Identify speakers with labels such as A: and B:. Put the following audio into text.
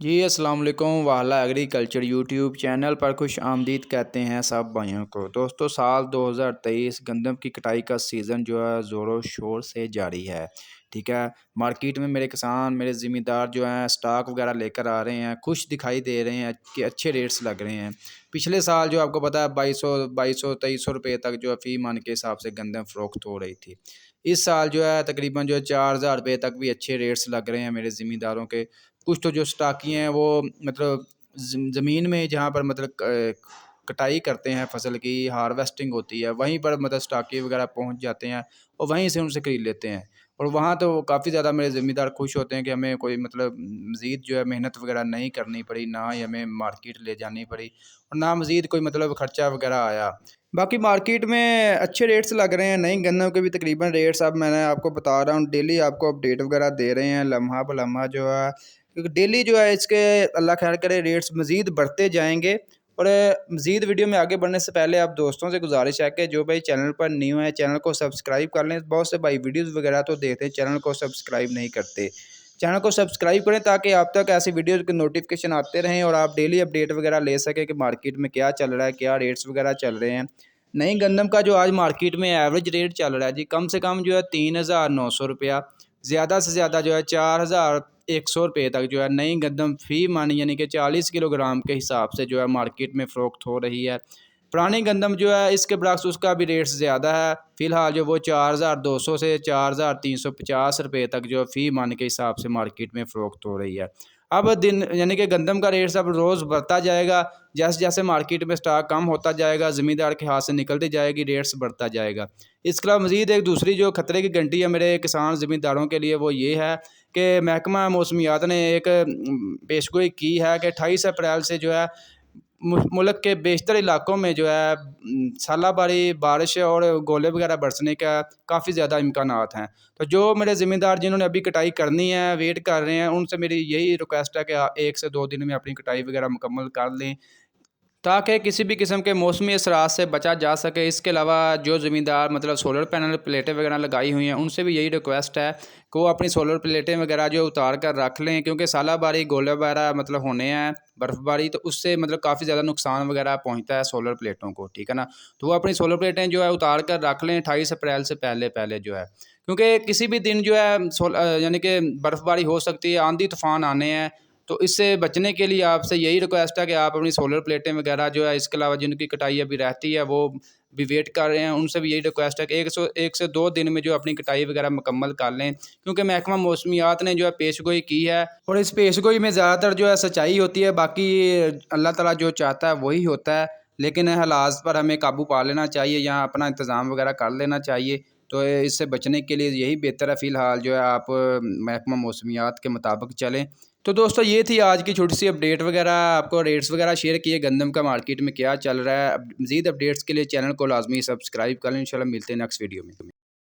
A: جی السلام علیکم والا ایگریکلچر یوٹیوب چینل پر خوش آمدید کہتے ہیں سب بھائیوں کو۔ دوستو سال 2023 گندم کی کٹائی کا سیزن جو ہے زور و شور سے جاری ہے، ٹھیک ہے۔ مارکیٹ میں میرے کسان میرے زمیندار جو ہیں سٹاک وغیرہ لے کر آ رہے ہیں، خوش دکھائی دے رہے ہیں کہ اچھے ریٹس لگ رہے ہیں۔ پچھلے سال جو آپ کو پتا ہے 2200 روپے تک جو فی من کے حساب سے گندم فروخت ہو رہی تھی۔ اس سال جو ہے تقریباً جو ہے 4000 روپے تک بھی اچھے ریٹس لگ رہے ہیں میرے زمینداروں کے۔ کچھ تو جو سٹاکی ہیں وہ مطلب زمین میں جہاں پر مطلب کٹائی کرتے ہیں فصل کی ہارویسٹنگ ہوتی ہے وہیں پر مطلب سٹاکی وغیرہ پہنچ جاتے ہیں اور وہیں سے ان سے خرید لیتے ہیں، اور وہاں تو کافی زیادہ میرے ذمہ دار خوش ہوتے ہیں کہ ہمیں کوئی مطلب مزید جو ہے محنت وغیرہ نہیں کرنی پڑی، نہ ہی ہمیں مارکیٹ لے جانی پڑی اور نہ مزید کوئی مطلب خرچہ وغیرہ آیا۔ باقی مارکیٹ میں اچھے ریٹس لگ رہے ہیں، نئی گندم کے بھی تقریباً ریٹس اب میں نے آپ کو بتا رہا ہوں، ڈیلی آپ کو اپڈیٹ وغیرہ دے رہے ہیں لمحہ بلمحہ جو ہے، کیونکہ ڈیلی جو ہے اس کے اللہ خیر کرے ریٹس مزید بڑھتے جائیں گے۔ اور مزید ویڈیو میں آگے بڑھنے سے پہلے آپ دوستوں سے گزارش ہے کہ جو بھائی چینل پر نیو ہے چینل کو سبسکرائب کر لیں۔ بہت سے بھائی ویڈیوز وغیرہ تو دیکھتے ہیں چینل کو سبسکرائب نہیں کرتے، چینل کو سبسکرائب کریں تاکہ آپ تک ایسی ویڈیوز کے نوٹیفکیشن آتے رہیں اور آپ ڈیلی اپڈیٹ وغیرہ لے سکیں کہ مارکیٹ میں کیا چل رہا ہے، کیا ریٹس وغیرہ چل رہے ہیں۔ نئی گندم کا جو آج مارکیٹ میں ایوریج ریٹ چل رہا ہے جی، کم سے کم جو ہے 3900 روپیہ، زیادہ سے زیادہ جو ہے 4100 روپے تک جو ہے نئی گندم فی من یعنی کہ 40 کلو گرام کے حساب سے جو ہے مارکیٹ میں فروخت ہو رہی ہے۔ پرانی گندم جو ہے اس کے برعکس اس کا بھی ریٹس زیادہ ہے، فی الحال جو وہ 4200 سے 4350 روپے تک جو فی من کے حساب سے مارکیٹ میں فروخت ہو رہی ہے۔ اب دن یعنی کہ گندم کا ریٹس اب روز بڑھتا جائے گا، جیسے جیسے مارکیٹ میں سٹاک کم ہوتا جائے گا زمیندار کے ہاتھ سے نکلتی جائے گی، ریٹس بڑھتا جائے گا۔ اس کے علاوہ مزید ایک دوسری جو خطرے کی گھنٹی ہے میرے کسان زمینداروں کے لیے وہ یہ ہے کہ محکمہ موسمیات نے ایک پیشگوئی کی ہے کہ 28 اپریل سے جو ہے ملک کے بیشتر علاقوں میں جو ہے سالہ باری بارش اور گولے وغیرہ برسنے کا کافی زیادہ امکانات ہیں۔ تو جو میرے ذمہ دار جنہوں نے ابھی کٹائی کرنی ہے ویٹ کر رہے ہیں ان سے میری یہی ریکویسٹ ہے کہ 1 سے 2 دن میں اپنی کٹائی وغیرہ مکمل کر لیں تاکہ کسی بھی قسم کے موسمی اثرات سے بچا جا سکے۔ اس کے علاوہ جو زمیندار مطلب سولر پینل پلیٹیں وغیرہ لگائی ہوئی ہیں ان سے بھی یہی ریکویسٹ ہے کہ وہ اپنی سولر پلیٹیں وغیرہ جو اتار کر رکھ لیں، کیونکہ سالہ باری گولے وغیرہ مطلب ہونے ہیں برف باری، تو اس سے مطلب کافی زیادہ نقصان وغیرہ پہنچتا ہے سولر پلیٹوں کو، ٹھیک ہے نا۔ تو وہ اپنی سولر پلیٹیں جو ہے اتار کر رکھ لیں 28 اپریل سے پہلے جو ہے، کیونکہ کسی بھی دن جو ہے یعنی کہ برف باری ہو سکتی ہے، آندھی طوفان آنے ہیں، تو اس سے بچنے کے لیے آپ سے یہی ریکویسٹ ہے کہ آپ اپنی سولر پلیٹیں وغیرہ جو ہے، اس کے علاوہ جن کی کٹائی ابھی رہتی ہے وہ بھی ویٹ کر رہے ہیں ان سے بھی یہی ریکویسٹ ہے کہ 1 سے 2 دن میں جو اپنی کٹائی وغیرہ مکمل کر لیں، کیونکہ محکمہ موسمیات نے جو ہے پیشگوئی کی ہے اور اس پیشگوئی میں زیادہ تر جو ہے سچائی ہوتی ہے، باقی اللہ تعالیٰ جو چاہتا ہے وہی ہوتا ہے، لیکن حالات پر ہمیں قابو پا لینا چاہیے یا اپنا انتظام وغیرہ کر لینا چاہیے۔ تو اس سے بچنے کے لیے یہی بہتر ہے فی الحال جو ہے آپ محکمہ موسمیات کے مطابق چلیں۔ تو دوستو یہ تھی آج کی چھوٹی سی اپڈیٹ وغیرہ، آپ کو ریٹس وغیرہ شیئر کیے گندم کا مارکیٹ میں کیا چل رہا ہے۔ مزید اپڈیٹس کے لیے چینل کو لازمی سبسکرائب کر لیں، انشاءاللہ ملتے ہیں نیکسٹ ویڈیو میں۔